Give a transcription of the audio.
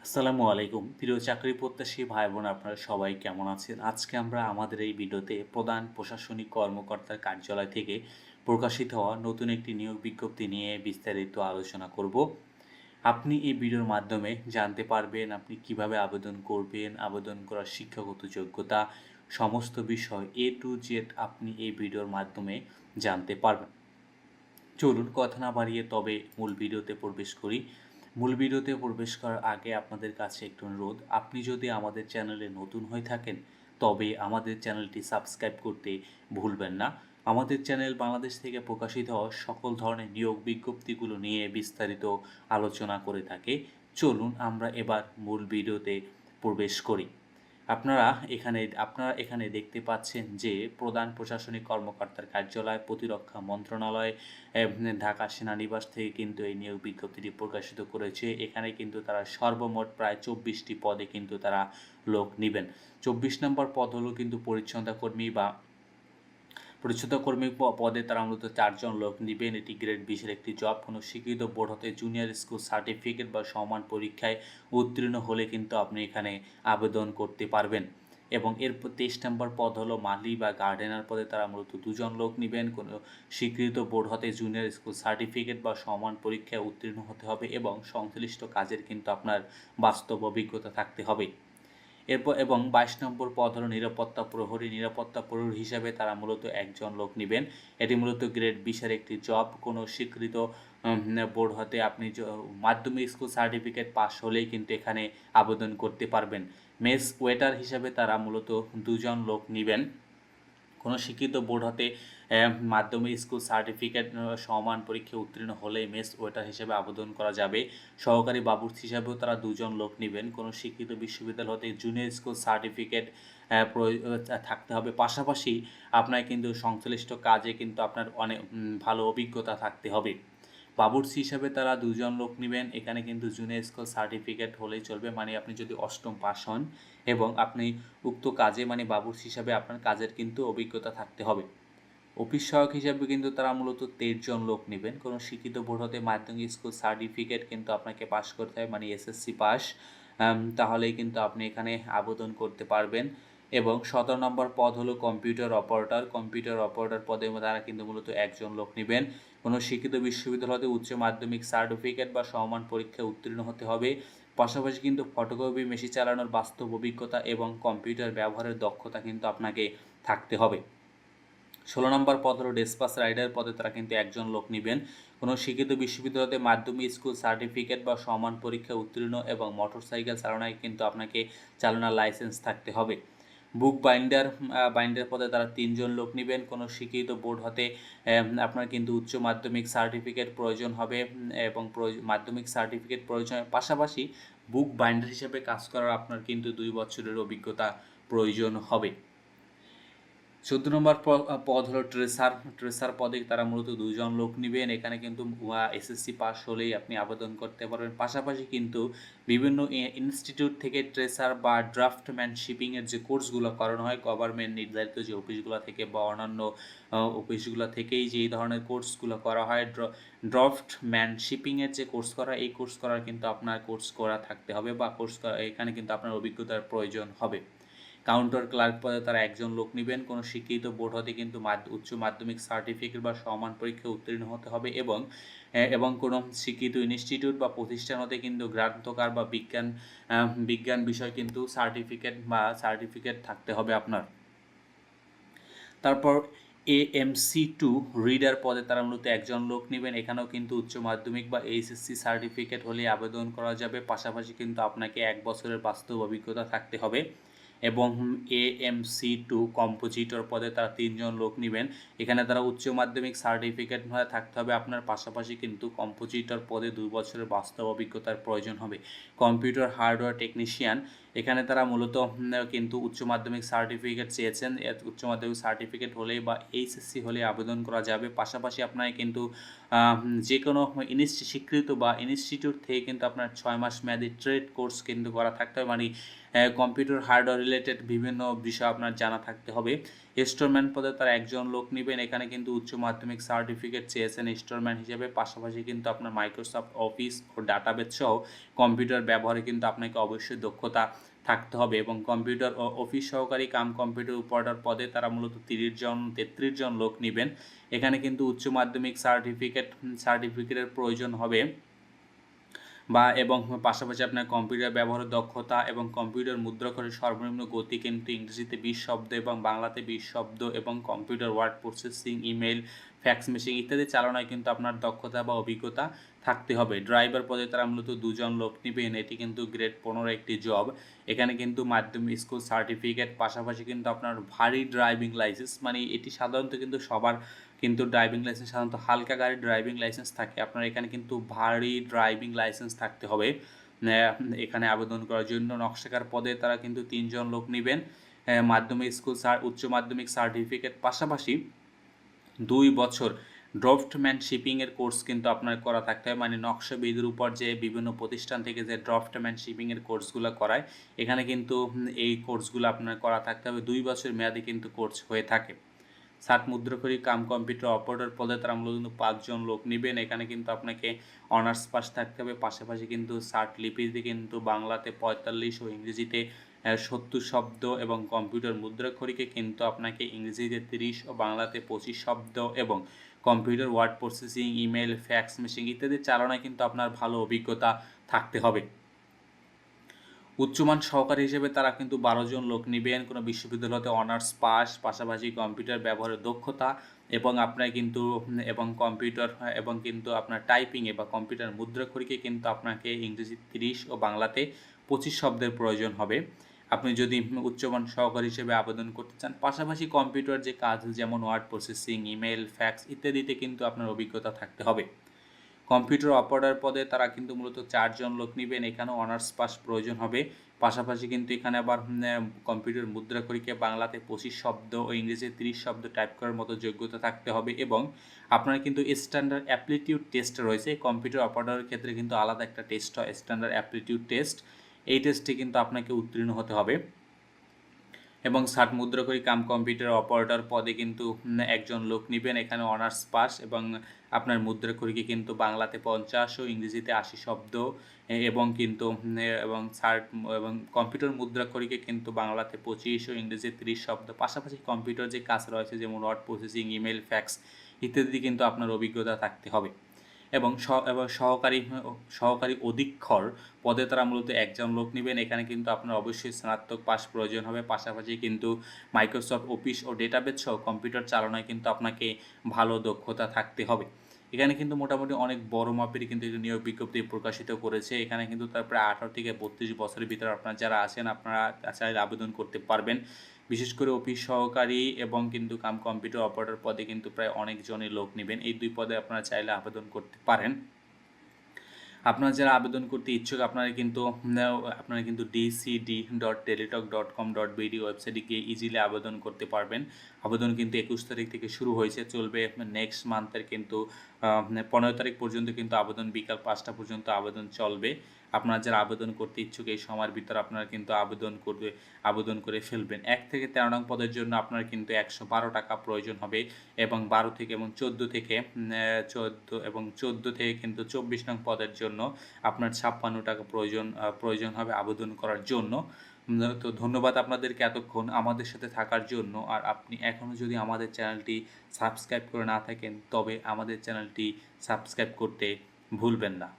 আসসালামু আলাইকুম প্রিয় চাকরি প্রত্যাশী ভাই বোন আপনারা সবাই কেমন আছেন? আজকে আমরা আমাদের এই ভিডিওতে প্রধান প্রশাসনিক কর্মকর্তার কার্যালয় থেকে প্রকাশিত হওয়া নতুন একটি নিয়োগ বিজ্ঞপ্তি নিয়ে বিস্তারিত আলোচনা করব। আপনি এই ভিডিওর মাধ্যমে জানতে পারবেন আপনি কিভাবে আবেদন করবেন, আবেদন করার শিক্ষাগত যোগ্যতা, সমস্ত বিষয় A to Z আপনি এই ভিডিওর মাধ্যমে জানতে পারবেন। চলুন কথা না বাড়িয়ে তবে মূল ভিডিওতে প্রবেশ করি। মূল ভিডিওতে প্রবেশ করার আগে আপনাদের কাছে একটু অনুরোধ, আপনি যদি আমাদের চ্যানেলে নতুন হয়ে থাকেন তবে আমাদের চ্যানেলটি সাবস্ক্রাইব করতে ভুলবেন না। আমাদের চ্যানেল বাংলাদেশ থেকে প্রকাশিত হওয়া সকল ধরনের নিয়োগ বিজ্ঞপ্তিগুলো নিয়ে বিস্তারিত আলোচনা করে থাকে। চলুন আমরা এবার মূল ভিডিওতে প্রবেশ করি। আপনারা এখানে দেখতে পাচ্ছেন যে প্রধান প্রশাসনিক কর্মকর্তার কার্যালয়, প্রতিরক্ষা মন্ত্রণালয়, ঢাকা সেনানিবাস থেকে কিন্তু এই নিয়োগ বিজ্ঞপ্তিটি প্রকাশিত করেছে। এখানে কিন্তু তারা সর্বমোট প্রায় 24টি পদে কিন্তু তারা লোক নিবেন। 24 নম্বর পদ হলো কিন্তু পরিচ্ছন্নতা কর্মী পদে তারা মূলত 4 জন লোক নিবেন। এটি গ্রেড 20 এর একটি জব। কোনো স্বীকৃত বোর্ড হতে জুনিয়র স্কুল সার্টিফিকেট বা সমান পরীক্ষায় উত্তীর্ণ হলে কিন্তু আপনি এখানে আবেদন করতে পারবেন। এবং এরপর 23 নম্বর পদ হলো মালি বা গার্ডেনার পদে তারা মূলত 2 জন লোক নিবেন। কোনো স্বীকৃত বোর্ড হতে জুনিয়র স্কুল সার্টিফিকেট বা সমান পরীক্ষায় উত্তীর্ণ হতে হবে এবং সংশ্লিষ্ট কাজের কিন্তু আপনার বাস্তব অভিজ্ঞতা থাকতে হবে। এরপর এবং 22 নম্বর পদ হলো নিরাপত্তা প্রহরী। নিরাপত্তা প্রহরী হিসাবে তারা মূলত 1 জন লোক নিবেন। এটি মূলত গ্রেড 20 এর একটি জব। কোনো স্বীকৃত বোর্ড হতে আপনি মাধ্যমিক স্কুল সার্টিফিকেট পাস হলেই কিন্তু এখানে আবেদন করতে পারবেন। মেস ওয়েটার হিসাবে তারা মূলত 2 জন লোক নিবেন। কোনো শিক্ষিত বোর্ড হতে মাধ্যমিক স্কুল সার্টিফিকেট সমান পরীক্ষায় উত্তীর্ণ হলেই মেস ওয়েটার হিসেবে আবেদন করা যাবে। সহকারী বাবুর্চি হিসাবেও তারা 2 জন লোক নেবেন। কোনো শিক্ষিত বিশ্ববিদ্যালয় হতে জুনিয়র স্কুল সার্টিফিকেট থাকতে হবে। পাশাপাশি আপনার কিন্তু সংশ্লিষ্ট কাজে কিন্তু আপনার অনেক ভালো অভিজ্ঞতা থাকতে হবে। বাবুর্চি হিসাবে তারা 2 জন লোক নেবেন। এখানে কিন্তু জুনিয়র স্কুল সার্টিফিকেট হলেই চলবে, মানে আপনি যদি অষ্টম পাস হন এবং আপনি উক্ত কাজে মানে বাবুর্চি হিসাবে আপনার কাজের কিন্তু অভিজ্ঞতা থাকতে হবে। অফিস সহায়ক হিসাবে কিন্তু তারা মূলত 23 জন লোক নেবেন। কোনো শিক্ষিত বোর্ড হতে মাধ্যমিক স্কুল সার্টিফিকেট কিন্তু আপনাকে পাস করতে হবে, মানে এসএসসি পাস, তাহলেই কিন্তু আপনি এখানে আবেদন করতে পারবেন। এবং 17 নম্বর পদ হলো কম্পিউটার অপারেটর। কম্পিউটার অপারেটর পদে তারা কিন্তু মূলত 1 জন লোক নেবেন। কোনো শিক্ষিত বিশ্ববিদ্যালয় হতে উচ্চ মাধ্যমিক সার্টিফিকেট বা সমমান পরীক্ষায় উত্তীর্ণ হতে হবে। পাশাপাশি কিন্তু ফটোকপি মেশিন চালানোর বাস্তব অভিজ্ঞতা এবং কম্পিউটার ব্যবহারের দক্ষতা কিন্তু আপনাকে থাকতে হবে। 16 নম্বর পদ হলো ডেসপাস রাইডার পদে তারা কিন্তু 1 জন লোক নেবেন। কোনো শিক্ষিত বিশ্ববিদ্যালয়তে মাধ্যমিক স্কুল সার্টিফিকেট বা সমান পরীক্ষায় উত্তীর্ণ এবং মোটরসাইকেল চালানোয় কিন্তু আপনাকে চালানোর লাইসেন্স থাকতে হবে। বুক বাইন্ডার পদে তারা 3 জন লোক নেবেন। কোনো স্বীকৃত বোর্ড হতে আপনার কিন্তু উচ্চ মাধ্যমিক সার্টিফিকেট প্রয়োজন হবে এবং মাধ্যমিক সার্টিফিকেট প্রয়োজনের পাশাপাশি বুক বাইন্ডার হিসেবে কাজ করার আপনার কিন্তু 2 বছরের অভিজ্ঞতা প্রয়োজন হবে। 14 নম্বর পদ হলো ট্রেসার পদে তারা মূলত 2 জন লোক নেবেন। এখানে কিন্তু এসএসসি পাস হলেই আপনি আবেদন করতে পারবেন। পাশাপাশি কিন্তু বিভিন্ন ইনস্টিটিউট থেকে ট্রেসার বা ড্রাফটম্যানশিপিংয়ের যে কোর্সগুলো করানো হয় গভর্নমেন্ট নির্ধারিত যে অফিসগুলো থেকে বা অন্যান্য অফিসগুলো থেকেই যে এই ধরনের কোর্সগুলো করা হয়, ড্রাফটম্যানশিপিংয়ের যে কোর্স করা, এই কোর্স করার কিন্তু আপনার কোর্স করা থাকতে হবে বা এখানে কিন্তু আপনার অভিজ্ঞতার প্রয়োজন হবে। কাউন্টার ক্লার্ক পদে তারা 1 জন লোক নেবেন। কোনো স্বীকৃত বোর্ড হতে কিন্তু উচ্চ মাধ্যমিক সার্টিফিকেট বা সমান পরীক্ষায় উত্তীর্ণ হতে হবে এবং কোনো স্বীকৃত ইনস্টিটিউট বা প্রতিষ্ঠান হতে কিন্তু গ্রন্থকার বা বিজ্ঞান বিষয় কিন্তু সার্টিফিকেট থাকতে হবে আপনার। তারপর AMC2 রিডার পদে তারা মূলত 1 জন লোক নেবেন। এখানেও কিন্তু উচ্চ মাধ্যমিক বা এইচএসসি সার্টিফিকেট হলে আবেদন করা যাবে। পাশাপাশি কিন্তু আপনাকে 1 বছরের বাস্তব অভিজ্ঞতা থাকতে হবে। এবং AMC2 কম্পোজিটর পদে তারা 3 জন লোক নেবেন। এখানে তারা উচ্চ মাধ্যমিক সার্টিফিকেট থাকতে হবে আপনার। পাশাপাশি কিন্তু কম্পোজিটর পদে 2 বছরের বাস্তব অভিজ্ঞতার প্রয়োজন হবে। কম্পিউটার হার্ডওয়্যার টেকনিশিয়ান এখানে তারা মূলত কিন্তু উচ্চ মাধ্যমিক সার্টিফিকেট চেয়েছেন। উচ্চ মাধ্যমিক সার্টিফিকেট হলেই বা এইচএসসি হলেই আবেদন করা যাবে। পাশাপাশি আপনার কিন্তু যেকোনো স্বীকৃত বা ইনস্টিটিউট থেকে কিন্তু আপনার 6 মাস মেয়াদি ট্রেড কোর্স কিন্তু করা থাকতে হবে, মানে কম্পিউটার হার্ডওয়্যার রিলেটেড বিভিন্ন বিষয় আপনার জানা থাকতে হবে। স্টোরম্যান পদে তারা একজন লোক নেবেন। এখানে কিন্তু উচ্চ মাধ্যমিক সার্টিফিকেট চেয়েছেন স্টোরম্যান হিসেবে। পাশাপাশি কিন্তু আপনার মাইক্রোসফট অফিস ও ডাটাবেস সহ কম্পিউটার ব্যবহারে কিন্তু আপনাকে অবশ্যই দক্ষতা থাকতে হবে। এবং কম্পিউটার ও অফিস সহকারী কাম কম্পিউটার অপারেটর পদে তারা মূলত 33 জন লোক নেবেন। এখানে কিন্তু উচ্চ মাধ্যমিক সার্টিফিকেটের প্রয়োজন হবে এবং পাশাপাশি আপনার কম্পিউটার ব্যবহারের দক্ষতা এবং কম্পিউটার মুদ্রাক্ষরের সর্বনিম্ন গতি কিন্তু ইংরেজিতে 20 শব্দ এবং বাংলাতে 20 শব্দ এবং computer word processing, email, fax machine ইত্যাদি চালনায় কিন্তু আপনার দক্ষতা বা অভিজ্ঞতা থাকতে হবে। ড্রাইভার পদে তারা মূলত 2 জন লোক নেবেন। এটি কিন্তু গ্রেড 15 একটি জব। এখানে কিন্তু মাধ্যমিক স্কুল সার্টিফিকেট পাশাপাশি কিন্তু আপনার ভারী ড্রাইভিং লাইসেন্স, মানে এটি সাধারণত কিন্তু সবার কিন্তু ড্রাইভিং লাইসেন্স সাধারণত হালকা গাড়ির ড্রাইভিং লাইসেন্স থাকে, আপনার এখানে কিন্তু ভারী ড্রাইভিং লাইসেন্স থাকতে হবে এখানে আবেদন করার জন্য। নকশাকার পদে তারা কিন্তু 3 জন লোক নেবেন। মাধ্যমিক স্কুল উচ্চ মাধ্যমিক সার্টিফিকেট পাশাপাশি 2 বছর ড্রাফটম্যানশিপিংয়ের কোর্স কিন্তু আপনার করা থাকতে হবে, মানে নকশাবিদের উপর যে বিভিন্ন প্রতিষ্ঠান থেকে যে ড্রাফটম্যানশিপিংয়ের কোর্সগুলো করায়, এখানে কিন্তু এই কোর্সগুলো আপনার করা থাকতে হবে। 2 বছর মেয়াদি কিন্তু কোর্স হয়ে থাকে। ষাট মুদ্রাক্ষরী কাম কম্পিউটার অপারেটর পদে তারা মূলত কিন্তু 5 জন লোক নেবেন। এখানে কিন্তু আপনাকে অনার্স পাস থাকতে হবে। পাশাপাশি কিন্তু ষাট লিপিতে কিন্তু বাংলাতে 45 ও ইংরেজিতে 70 শব্দ এবং কম্পিউটার মুদ্রাক্ষরীকে কিন্তু আপনাকে ইংরেজিতে 30 ও বাংলাতে 25 শব্দ এবং computer word processing, email, fax machine ইত্যাদি চালনায় কিন্তু আপনার ভালো অভিজ্ঞতা থাকতে হবে। উচ্চমান সহকারী হিসেবে তারা কিন্তু 12 জন লোক নেবেন। কোনো বিশ্ববিদ্যালয়তে অনার্স পাস পাশাপাশি কম্পিউটার ব্যবহারের দক্ষতা এবং আপনার কিন্তু কম্পিউটার এবং কিন্তু আপনার টাইপিংয়ে বা কম্পিউটার মুদ্রাক্ষরীকে কিন্তু আপনাকে ইংরেজি 30 ও বাংলাতে 25 শব্দের প্রয়োজন হবে আপনি যদি উচ্চমান সহকারী হিসেবে আবেদন করতে চান। পাশাপাশি কম্পিউটার যে কাজ যেমন ওয়ার্ড প্রসেসিং, ইমেল, ফ্যাক্স ইত্যাদিতে কিন্তু আপনার অভিজ্ঞতা থাকতে হবে। কম্পিউটার অপারেটর পদে তারা কিন্তু মূলত 4 জন লোক নেবেন। এখানেও অনার্স পাস প্রয়োজন হবে। পাশাপাশি কিন্তু এখানে আবার কম্পিউটার মুদ্রাক্ষরীকে বাংলাতে 25 শব্দ ও ইংরেজিতে 30 শব্দ টাইপ করার মতো যোগ্যতা থাকতে হবে এবং আপনার কিন্তু স্ট্যান্ডার্ড অ্যাপটিটিউড টেস্ট রয়েছে। কম্পিউটার অপারেটরের ক্ষেত্রে কিন্তু আলাদা একটা টেস্ট হয়, স্ট্যান্ডার্ড অ্যাপটিটিউড টেস্ট। এই টেস্টে কিন্তু আপনাকে উত্তীর্ণ হতে হবে এবং 60 মুদ্রাক্ষরী কাম কম্পিউটার অপারেটর পদে কিন্তু একজন লোক নেবেন। এখানে অনার্স পাস এবং আপনার মুদ্রাক্ষরীকে কিন্তু বাংলাতে 50 ও ইংরেজিতে 80 শব্দ এবং কিন্তু এবং কম্পিউটার মুদ্রাক্ষরীকে কিন্তু বাংলাতে 25 ও ইংরেজিতে 30 শব্দ। পাশাপাশি কম্পিউটার যে কাজ রয়েছে যেমন ওয়ার্ড প্রসেসিং, ইমেল, ফ্যাক্স ইত্যাদি কিন্তু আপনার অভিজ্ঞতা থাকতে হবে এবং সহকারী অধীক্ষর পদে তারা মূলত একজন লোক নেবেন। এখানে কিন্তু আপনার অবশ্যই স্নাতক পাস প্রয়োজন হবে। পাশাপাশি কিন্তু মাইক্রোসফট অফিস ও ডেটাবেস সহ কম্পিউটার চালনায় কিন্তু আপনাকে ভালো দক্ষতা থাকতে হবে। এখানে কিন্তু মোটামুটি অনেক বড় মাপেরই কিন্তু নিয়োগ বিজ্ঞপ্তি প্রকাশিত করেছে। এখানে কিন্তু তারপরে 18 থেকে 32 বছরের ভিতরে আপনারা যারা আছেন আপনারা চাইলে আবেদন করতে পারবেন। বিশেষ করে অফিস সহকারী এবং কিন্তু কম্পিউটার অপারেটর পদে কিন্তু প্রায় অনেকজনই লোক নেবেন। এই 2 পদে আপনারা চাইলে আবেদন করতে পারেন। আপনারা যারা আবেদন করতে ইচ্ছুক আপনারা কিন্তু dcd.teletalk.com.bd ওয়েবসাইটে গিয়ে ইজিলি আবেদন করতে পারবেন। আবেদন কিন্তু 21 তারিখ থেকে শুরু হয়েছে, চলবে নেক্সট মান্থের কিন্তু 15 তারিখ পর্যন্ত কিন্তু আবেদন বিকাল 5টা পর্যন্ত আবেদন চলবে। আপনারা যারা আবেদন করতে ইচ্ছুক এই সময়ের ভিতরে আপনারা কিন্তু আবেদন করে ফেলবেন। 1 থেকে 13 নং পদের জন্য আপনার কিন্তু 112 টাকা প্রয়োজন হবে এবং 12 থেকে এবং 14 থেকে কিন্তু 24 নং পদের জন্য আপনার 56 টাকা প্রয়োজন হবে আবেদন করার জন্য। তো ধন্যবাদ আপনাদেরকে এতক্ষণ আমাদের সাথে থাকার জন্য। আর আপনি এখনও যদি আমাদের চ্যানেলটি সাবস্ক্রাইব করে না থাকেন তবে আমাদের চ্যানেলটি সাবস্ক্রাইব করতে ভুলবেন না।